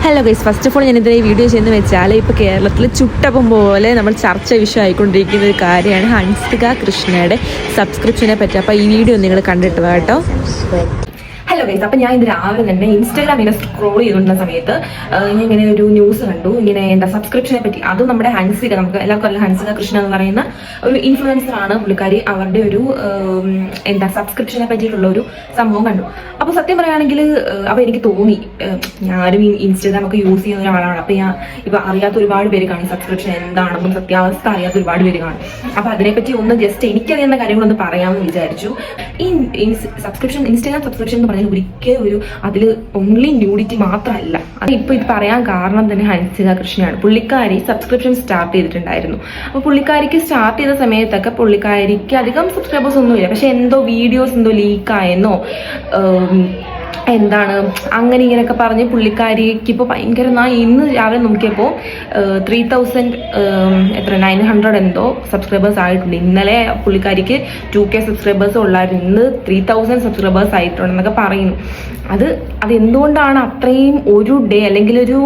Hello guys, first of all ഞാനിതിൽ ഈ video ചെയ്യുന്നത് വെച്ചാൽ ഇപ്പോൾ കേരളത്തിൽ ചുട്ടപ്പം പോലെ നമ്മൾ ചർച്ച വിഷയമായിക്കൊണ്ടിരിക്കുന്ന ഒരു കാര്യമാണ് ഹൻസിക കൃഷ്ണയുടെ സബ്സ്ക്രിപ്ഷനെ പറ്റി. അപ്പോൾ ഈ വീഡിയോ നിങ്ങൾ കണ്ടിട്ട് വാ കേട്ടോ. ഹലോ ഗൈസ്, അപ്പം ഞാൻ ഇത് രാവിലെ തന്നെ ഇൻസ്റ്റാഗ്രാം ഇങ്ങനെ സ്ക്രോൾ ചെയ്തുകൊണ്ടിരുന്ന സമയത്ത് ഞാൻ ഇങ്ങനെ ഒരു ന്യൂസ് കണ്ടു. ഇങ്ങനെ എന്താ സബ്സ്ക്രിപ്ഷനെ പറ്റി. അതും നമ്മുടെ ഹൻസിക, നമുക്ക് എല്ലാവർക്കും അറിയാം ഹൻസിക കൃഷ്ണ എന്ന് പറയുന്ന ഒരു ഇൻഫ്ലുവൻസർ ആണ് പുള്ളിക്കാരി. അവരുടെ ഒരു എന്താ സബ്സ്ക്രിപ്ഷനെ പറ്റിയിട്ടുള്ള ഒരു സംഭവം കണ്ടു. അപ്പോൾ സത്യം പറയുകയാണെങ്കിൽ അപ്പോൾ എനിക്ക് തോന്നി, ഞാനും ഈ ഇൻസ്റ്റാഗ്രാം ഒക്കെ യൂസ് ചെയ്യുന്ന ഒരാളാണ്. അപ്പോൾ ഞാൻ ഇപ്പോൾ അറിയാത്ത ഒരുപാട് പേര് കാണും സബ്സ്ക്രിപ്ഷൻ എന്താണെന്നും സത്യാവസ്ഥ അറിയാത്ത ഒരുപാട് പേര് കാണും. അപ്പോൾ അതിനെപ്പറ്റി ഒന്ന് ജസ്റ്റ് എനിക്കറിയുന്ന കാര്യങ്ങളൊന്ന് പറയാമെന്ന് വിചാരിച്ചു. ഈ സബ്സ്ക്രിപ്ഷൻ, ഇൻസ്റ്റാഗ്രാം സബ്സ്ക്രിപ്ഷൻ എന്ന് പറഞ്ഞാൽ ഒരിക്കലും ഒരു അതിൽ ഓൺലി ന്യൂഡിറ്റി മാത്രമല്ല. അത് ഇപ്പോൾ ഇത് പറയാൻ കാരണം തന്നെ ഹൻസിക കൃഷ്ണയാണ്. പുള്ളിക്കാരി സബ്സ്ക്രിപ്ഷൻ സ്റ്റാർട്ട് ചെയ്തിട്ടുണ്ടായിരുന്നു. അപ്പോൾ പുള്ളിക്കാരിക്ക് സ്റ്റാർട്ട് ചെയ്ത സമയത്തൊക്കെ പുള്ളിക്കാരിക്ക് അധികം സബ്സ്ക്രൈബേഴ്സ് ഒന്നുമില്ല. പക്ഷെ എന്തോ വീഡിയോസ് എന്തോ ലീക്കായെന്നോ എന്താണ് അങ്ങനെ ഇങ്ങനെയൊക്കെ പറഞ്ഞ് പുള്ളിക്കാരിക്ക് ഇപ്പോൾ ഭയങ്കര, ഇന്ന് രാവിലെ നോക്കിയപ്പോൾ 900 എന്തോ സബ്സ്ക്രൈബേഴ്സ് ആയിട്ടുണ്ട്. ഇന്നലെ പുള്ളിക്കാരിക്ക് 2K സബ്സ്ക്രൈബേഴ്സ് ഉള്ളായിരുന്നു. ഇന്ന് 3000 സബ്സ്ക്രൈബേഴ്സ് ആയിട്ടുണ്ടെന്നൊക്കെ പറയുന്നു. അത് എന്തുകൊണ്ടാണ് അത്രയും ഒരു ഡേ അല്ലെങ്കിൽ ഒരു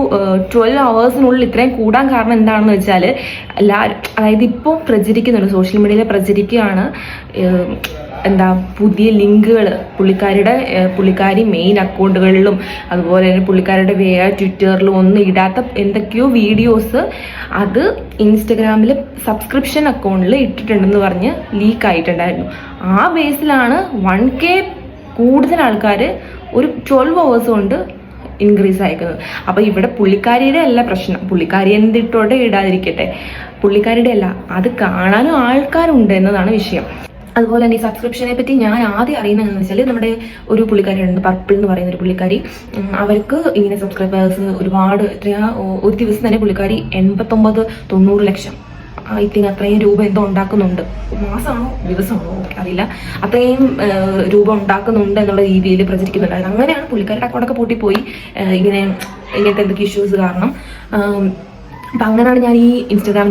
12 hours ഇത്രയും കൂടാൻ കാരണം എന്താണെന്ന് വെച്ചാൽ എല്ലാവരും, അതായത് ഇപ്പോൾ പ്രചരിക്കുന്നുണ്ട്, സോഷ്യൽ മീഡിയയിൽ പ്രചരിക്കുകയാണ് എന്താ പുതിയ ലിങ്കുകൾ പുള്ളിക്കാരി മെയിൻ അക്കൗണ്ടുകളിലും അതുപോലെ തന്നെ പുള്ളിക്കാരുടെ വേറെ ട്വിറ്ററിലും ഒന്നും ഇടാത്ത എന്തൊക്കെയോ വീഡിയോസ് അത് ഇൻസ്റ്റഗ്രാമിൽ സബ്സ്ക്രിപ്ഷൻ അക്കൗണ്ടിൽ ഇട്ടിട്ടുണ്ടെന്ന് പറഞ്ഞ് ലീക്ക് ആയിട്ടുണ്ടായിരുന്നു. ആ ബേസിലാണ് 1K കൂടുതൽ ആൾക്കാർ ഒരു 12 hours കൊണ്ട് ഇൻക്രീസ് ആയിരിക്കുന്നത്. അപ്പോൾ ഇവിടെ പുള്ളിക്കാരിയുടെ അല്ല പ്രശ്നം. പുള്ളിക്കാരി എന്തിട്ടോടെ ഇടാതിരിക്കട്ടെ, പുള്ളിക്കാരിയുടെ അല്ല, അത് കാണാനും ആൾക്കാരുണ്ട് എന്നതാണ് വിഷയം. അതുപോലെ തന്നെ ഈ സബ്സ്ക്രിപ്ഷനെ പറ്റി ഞാൻ ആദ്യം അറിയുന്നതെന്ന് വെച്ചാൽ നമ്മുടെ ഒരു പുള്ളിക്കാരിയുണ്ട്, പർപ്പിൾ എന്ന് പറയുന്ന ഒരു പുള്ളിക്കാരി. അവർക്ക് ഇങ്ങനെ സബ്സ്ക്രൈബേഴ്സ് ഒരുപാട്, ഒരു ദിവസം തന്നെ പുള്ളിക്കാരി 89-90 ലക്ഷം ഐ തിങ്ക് അത്രയും രൂപ എന്തോ ഉണ്ടാക്കുന്നുണ്ട്. മാസമാണോ ദിവസമാണോ അറിയില്ല, അത്രയും രൂപ ഉണ്ടാക്കുന്നുണ്ട് എന്നുള്ള രീതിയിൽ പ്രചരിക്കുന്നുണ്ടായിരുന്നു. അങ്ങനെയാണ് പുള്ളിക്കാരുടെ അക്കൗണ്ടൊക്കെ പൂട്ടിപ്പോയി ഇങ്ങനത്തെ എന്തൊക്കെ ഇഷ്യൂസ് കാരണം. അപ്പം അങ്ങനെയാണ് ഞാൻ ഈ ഇൻസ്റ്റാഗ്രാം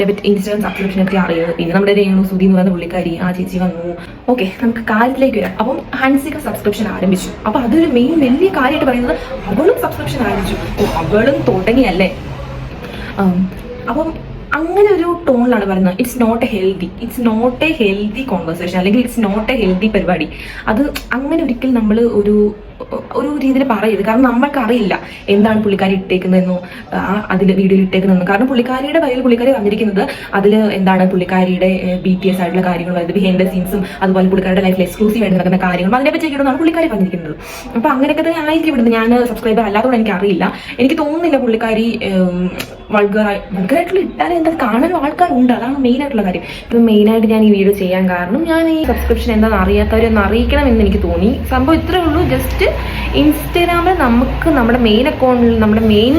സബ്സ്ക്രിപ്ഷനെ പറ്റി അറിയുന്നത്. പിന്നെ നമ്മുടെ രേണു സുധി എന്ന് പറയുന്ന പുള്ളിക്കാരി, ആ ചേച്ചി വന്നു. ഓക്കെ, നമുക്ക് കാര്യത്തിലേക്ക് വരാം. അപ്പം ഹൻസിക സബ്സ്ക്രിപ്ഷൻ ആരംഭിച്ചു. അപ്പം അതൊരു വലിയ കാര്യമായിട്ട് പറയുന്നത് അവളും സബ്സ്ക്രിപ്ഷൻ ആരംഭിച്ചു. അവളും തുടങ്ങിയല്ലേ. അപ്പം അങ്ങനെ ഒരു ടോണിലാണ് പറയുന്നത്. It's not a healthy conversation, അല്ലെങ്കിൽ ഇറ്റ്സ് നോട്ട് എ ഹെൽത്തി പരിപാടി. അത് അങ്ങനെ ഒരിക്കലും നമ്മൾ ഒരു രീതിയിൽ പറയരുത്. കാരണം നമ്മൾക്കറിയില്ല എന്താണ് പുള്ളിക്കാരി ഇട്ടേക്കുന്നതെന്നോ അതിൽ വീഡിയോയിൽ ഇട്ടേക്കുന്നതെന്നോ. കാരണം പുള്ളിക്കാരിയുടെ കയ്യിൽ പുള്ളിക്കാരി വന്നിരിക്കുന്നത് അതിൽ എന്താണ് പുള്ളിക്കാരിയുടെ BTS ആയിട്ടുള്ള കാര്യങ്ങളും, അതായത് ബിഹൈൻഡ് ദ സീൻസും അതുപോലെ പുള്ളിക്കാരുടെ ലൈഫിൽ എക്സ്ക്ലൂസീവ് ആയിട്ട് നടക്കുന്ന കാര്യങ്ങളും അതിനെ പറ്റി ഇടുന്നതാണ് പുള്ളിക്കാരി പറഞ്ഞിരിക്കുന്നത്. അപ്പോൾ അങ്ങനെയൊക്കെ തന്നെ ആയിരിക്കും ഇവിടുന്ന്. ഞാൻ സബ്സ്ക്രൈബർ അല്ലാത്തതുകൊണ്ട് എനിക്ക് അറിയില്ല. എനിക്ക് തോന്നുന്നില്ല പുള്ളിക്കാരി വൾഗറായിട്ടുള്ള ഇട്ടാലും എന്താ കാണാനും ആൾക്കാരുണ്ട്. അതാണ് മെയിൻ ആയിട്ടുള്ള കാര്യം. ഇപ്പം മെയിനായിട്ട് ഞാൻ ഈ വീഡിയോ ചെയ്യാൻ കാരണം, ഞാൻ ഈ സബ്സ്ക്രിപ്ഷൻ എന്താണെന്ന് അറിയാത്തവരൊന്ന് അറിയിക്കണം എന്ന് എനിക്ക് തോന്നി. സംഭവം ഇത്രേ ഉള്ളൂ. ജസ്റ്റ് ഇൻസ്റ്റഗ്രാമിൽ നമുക്ക് നമ്മുടെ മെയിൻ അക്കൗണ്ടിൽ, നമ്മുടെ മെയിൻ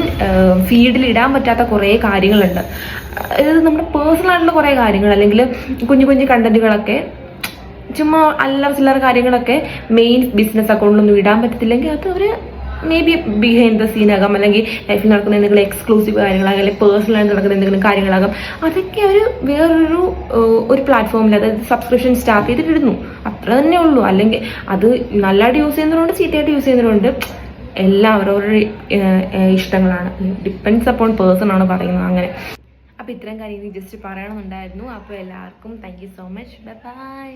ഫീഡിൽ ഇടാൻ പറ്റാത്ത കുറേ കാര്യങ്ങളുണ്ട്. അതായത് നമ്മുടെ പേഴ്സണൽ ആയിട്ടുള്ള കുറേ കാര്യങ്ങൾ, അല്ലെങ്കിൽ കുഞ്ഞു കുഞ്ഞു കണ്ടന്റുകളൊക്കെ, ചുമ്മാ അല്ലറ ചില്ലറ കാര്യങ്ങളൊക്കെ മെയിൻ ബിസിനസ് അക്കൗണ്ടിലൊന്നും ഇടാൻ പറ്റത്തില്ലെങ്കിൽ അത് ഒരു മേ ബി ബിഹൈൻഡ് ദ സീനാകാം, അല്ലെങ്കിൽ ലൈഫിൽ നടക്കുന്ന എന്തെങ്കിലും എക്സ്ക്ലൂസീവ് കാര്യങ്ങളാകാം, അല്ലെങ്കിൽ പേഴ്സണലായിട്ട് നടക്കുന്ന എന്തെങ്കിലും കാര്യങ്ങളാകാം. അതൊക്കെ ഒരു പ്ലാറ്റ്ഫോമിൽ, അതായത് സബ്സ്ക്രിപ്ഷൻ സ്റ്റാർട്ട് ചെയ്തിട്ടിടുന്നു, അത്ര തന്നെ ഉള്ളൂ. അല്ലെങ്കിൽ അത് നല്ലതായിട്ട് യൂസ് ചെയ്യുന്നവരുണ്ട്, ചീത്തയായിട്ട് യൂസ് ചെയ്യുന്നവരുണ്ട്. എല്ലാം അവരവരുടെ ഇഷ്ടങ്ങളാണ്. ഡിപ്പെൻഡ്സ് അപ്പോൺ പേഴ്സൺ ആണ് പറയുന്നത്. അങ്ങനെ അപ്പോൾ ഇത്രയും കാര്യം ജസ്റ്റ് പറയണമെന്നുണ്ടായിരുന്നു. അപ്പോൾ എല്ലാവർക്കും thank you so much. By.